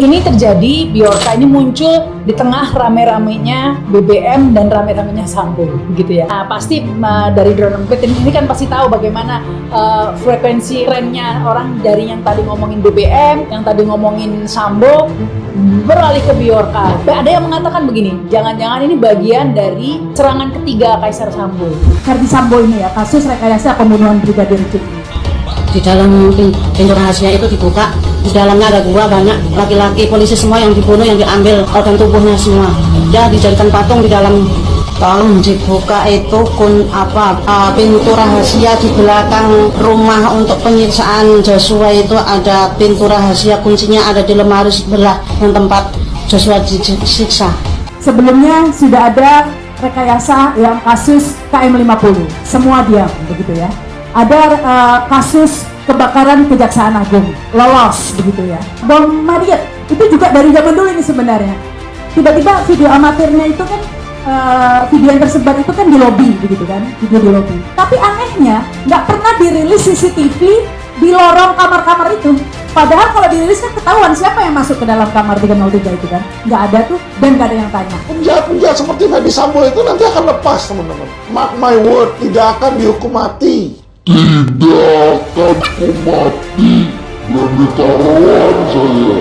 Ini terjadi, Bjorka ini muncul di tengah rame-ramenya BBM dan rame-ramenya Sambo, gitu ya. Nah, pasti dari drone emprit ini kan pasti tahu bagaimana frekuensi trennya orang dari yang tadi ngomongin BBM, yang tadi ngomongin Sambo, beralih ke Bjorka. Ada yang mengatakan begini, jangan-jangan ini bagian dari serangan ketiga Kaisar Sambo. Verdi Sambo ini ya, kasus rekayasa pembunuhan Brigadir J. Di dalam pintu rahasia itu dibuka, di dalamnya ada gua banyak laki-laki polisi semua yang dibunuh, yang diambil organ tubuhnya semua. Ya dijadikan patung di dalam. Tolong dibuka itu pintu rahasia di belakang rumah untuk penyiksaan Joshua itu ada pintu rahasia, kuncinya ada di lemari sebelah yang tempat Joshua disiksa. Sebelumnya sudah ada rekayasa yang kasus KM50, semua diam begitu ya. Ada kasus kebakaran Kejaksaan Agung, lolos begitu ya. Bom Mariet itu juga dari zaman dulu ini sebenarnya. Tiba-tiba video amatirnya itu kan video yang tersebar itu kan di lobi begitu kan, video di lobi. Tapi anehnya nggak pernah dirilis CCTV di lorong kamar-kamar itu. Padahal kalau dirilis kan ketahuan siapa yang masuk ke dalam kamar 303 itu kan. Nggak ada tuh dan nggak ada yang tanya. Penjahat-penjahat seperti Verdi Sambo itu nanti akan lepas teman-teman. Mark my word, tidak akan dihukum mati. Tidak akan mati dan ditaruhan saya.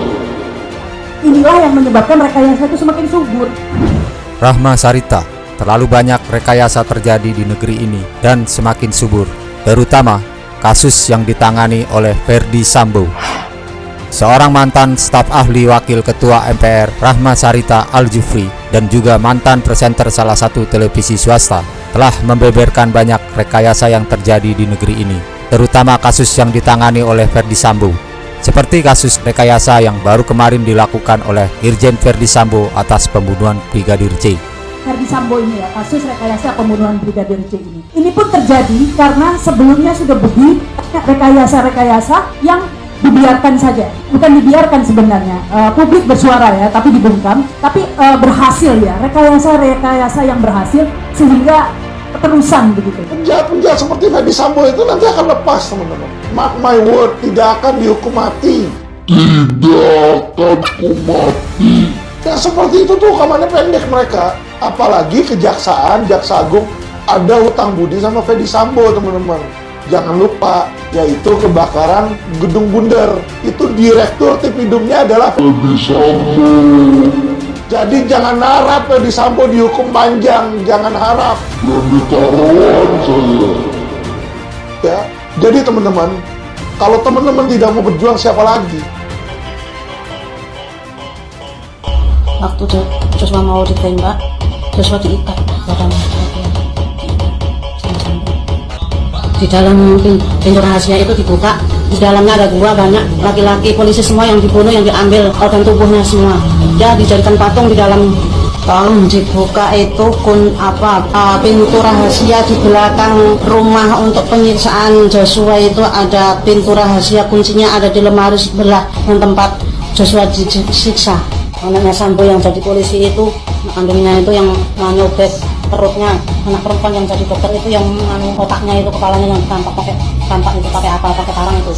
Inilah yang menyebabkan rekayasa itu semakin subur. Rahma Sarita, terlalu banyak rekayasa terjadi di negeri ini dan semakin subur, terutama kasus yang ditangani oleh Verdi Sambo. Seorang mantan staf ahli wakil ketua MPR Rahma Sarita Al-Jufri dan juga mantan presenter salah satu televisi swasta telah membeberkan banyak rekayasa yang terjadi di negeri ini, terutama kasus yang ditangani oleh Verdi Sambo. Seperti kasus rekayasa yang baru kemarin dilakukan oleh Irjen Verdi Sambo atas pembunuhan Brigadir J. Verdi Sambo ini ya, kasus rekayasa pembunuhan Brigadir J ini. Ini pun terjadi karena sebelumnya sudah begitu rekayasa-rekayasa yang dibiarkan saja, bukan dibiarkan sebenarnya, publik bersuara ya, tapi dibungkam, tapi berhasil ya, rekayasa yang berhasil sehingga keterusan begitu. Penjahat-penjahat seperti Verdi Sambo itu nanti akan lepas teman-teman. Mark my word, tidak akan dihukum mati. Tidak akan hukum mati. Yang seperti itu tuh hukumannya pendek mereka. Apalagi kejaksaan, Jaksa Agung ada hutang budi sama Verdi Sambo teman-teman. Jangan lupa, yaitu kebakaran Gedung Bundar. Itu direktur Tipidumnya adalah Verdi Sambo. Jadi jangan harap Verdi Sambo dihukum panjang, jangan harap. Dan ditaruhan saya. Ya, jadi teman-teman, kalau teman-teman tidak mau berjuang, siapa lagi? Waktu Joshua mau ditembak, Joshua diikat badannya. Di dalam pintu rahasia itu dibuka, di dalamnya ada gua banyak laki-laki polisi semua yang dibunuh, yang diambil organ tubuhnya semua. Ya dijadikan patung di dalam. Tolong dibuka itu pintu rahasia di belakang rumah untuk penyiksaan Joshua itu ada pintu rahasia, kuncinya ada di lemari sebelah yang tempat Joshua disiksa. Anaknya Sambo yang jadi polisi itu, kandungnya itu yang nyobek perutnya, anak perempuan yang jadi dokter itu yang otaknya itu, kepalanya yang tampak itu pakai apa, pakai parang itu.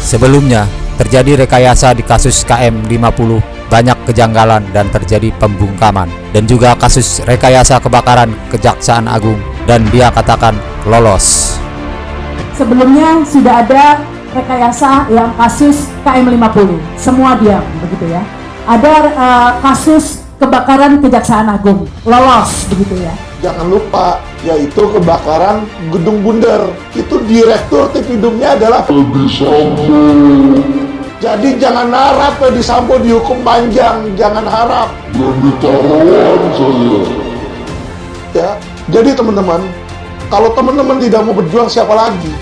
Sebelumnya, terjadi rekayasa di kasus KM50, banyak kejanggalan dan terjadi pembungkaman. Dan juga kasus rekayasa kebakaran Kejaksaan Agung dan dia katakan lolos. Sebelumnya sudah ada rekayasa yang kasus KM50, semua diam begitu ya. Ada kasus kebakaran Kejaksaan Agung, lolos begitu ya. Jangan lupa, yaitu kebakaran Gedung Bundar. Itu direktur Tipidumnya adalah Verdi Sambo. Jadi jangan harap Verdi Sambo dihukum panjang, jangan harap. Dan ditaruhan saya. Ya, jadi teman-teman, kalau teman-teman tidak mau berjuang, siapa lagi?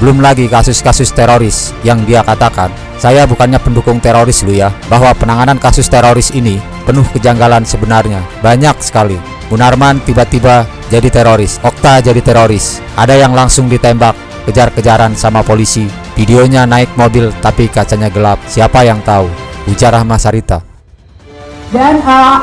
Belum lagi kasus-kasus teroris yang dia katakan, saya bukannya pendukung teroris lu ya, bahwa penanganan kasus teroris ini penuh kejanggalan sebenarnya, banyak sekali. Munarman tiba-tiba jadi teroris, Okta jadi teroris, ada yang langsung ditembak, kejar-kejaran sama polisi, videonya naik mobil tapi kacanya gelap, siapa yang tahu, ujar Rahma Sarita. Dan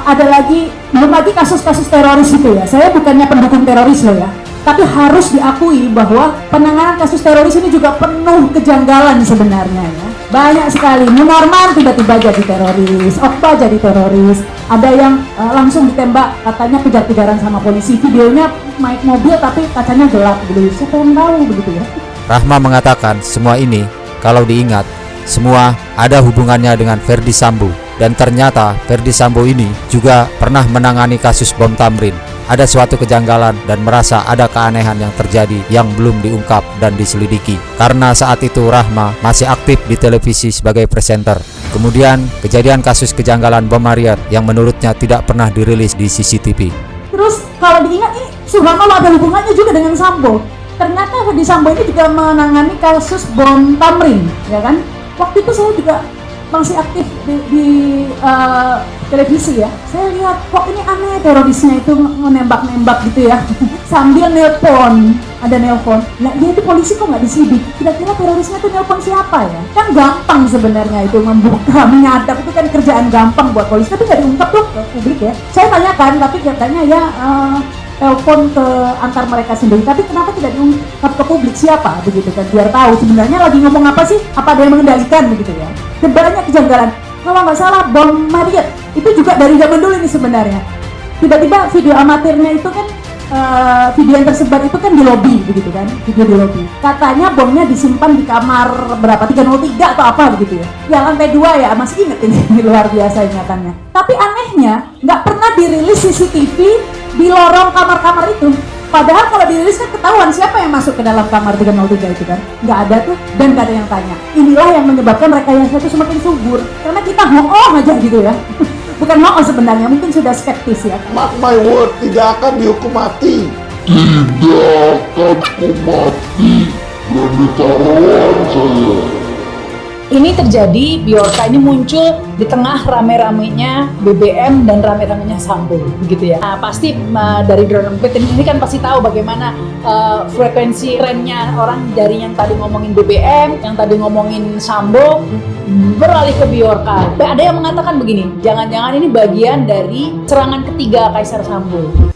ada lagi, belum lagi kasus-kasus teroris itu ya, saya bukannya pendukung teroris loh ya, Tapi harus diakui bahwa penanganan kasus teroris ini juga penuh kejanggalan sebenarnya ya. Banyak sekali, Munarman tiba-tiba jadi teroris, Okta jadi teroris, ada yang langsung ditembak, katanya kejar-kejaran sama polisi, videonya naik mobil tapi kacanya gelap gitu, siapa yang tahu begitu ya. Rahma mengatakan semua ini kalau diingat semua ada hubungannya dengan Ferdi Sambo, dan ternyata Ferdi Sambo ini juga pernah menangani kasus bom Tamrin. Ada suatu kejanggalan dan merasa ada keanehan yang terjadi yang belum diungkap dan diselidiki. Karena saat itu Rahma masih aktif di televisi sebagai presenter. Kemudian kejadian kasus kejanggalan bom Marriott yang menurutnya tidak pernah dirilis di CCTV. Terus kalau diingat ini subhanallah ada hubungannya juga dengan Sambo. Ternyata Ferdi Sambo ini juga menangani kasus bom Tamrin, ya kan? Waktu itu saya juga masih aktif di televisi ya. Saya lihat kok ini aneh, terorisnya itu menembak-nembak gitu ya. Sambil nelpon, ada nelpon. Nah dia itu polisi kok nggak disidik? Kira-kira terorisnya itu nelpon siapa ya? Kan gampang sebenarnya itu membuka, menyadap itu kan kerjaan gampang buat polisi, tapi nggak diungkap tuh ke publik ya. Saya tanyakan, tapi katanya ya telepon ke antar mereka sendiri, tapi kenapa tidak diungkap ke publik siapa begitu kan, biar tahu sebenarnya lagi ngomong apa sih, apa ada yang mengendalikan begitu ya. Dan banyak kejanggalan. Kalau nggak salah bom Marriott itu juga dari zaman dulu ini sebenarnya. Tiba-tiba video amatirnya itu kan video yang tersebar itu kan di lobi begitu kan, video di lobi. Katanya bomnya disimpan di kamar berapa, 303 atau apa begitu ya. Ya lantai 2 ya, masih inget ini luar biasa ingatannya. Tapi anehnya nggak pernah dirilis CCTV di lorong kamar-kamar itu. Padahal kalau dirilis kan ketahuan siapa yang masuk ke dalam kamar 303 itu kan. Nggak ada tuh dan nggak ada yang tanya. Inilah yang menyebabkan rekayasa itu semakin subur. Karena kita ho'oh aja gitu ya. Bukan ho'oh sebenarnya, mungkin sudah skeptis ya. Mark my word, tidak akan dihukum mati. Tidak akan kumati dan ditaruhan saya. Ini terjadi, Bjorka ini muncul di tengah rame-ramenya BBM dan rame-ramenya Sambo, begitu ya. Nah, pasti dari drone empit ini kan pasti tahu bagaimana frekuensi trennya orang dari yang tadi ngomongin BBM, yang tadi ngomongin Sambo, beralih ke Bjorka. Ada yang mengatakan begini, jangan-jangan ini bagian dari serangan ketiga Kaisar Sambo.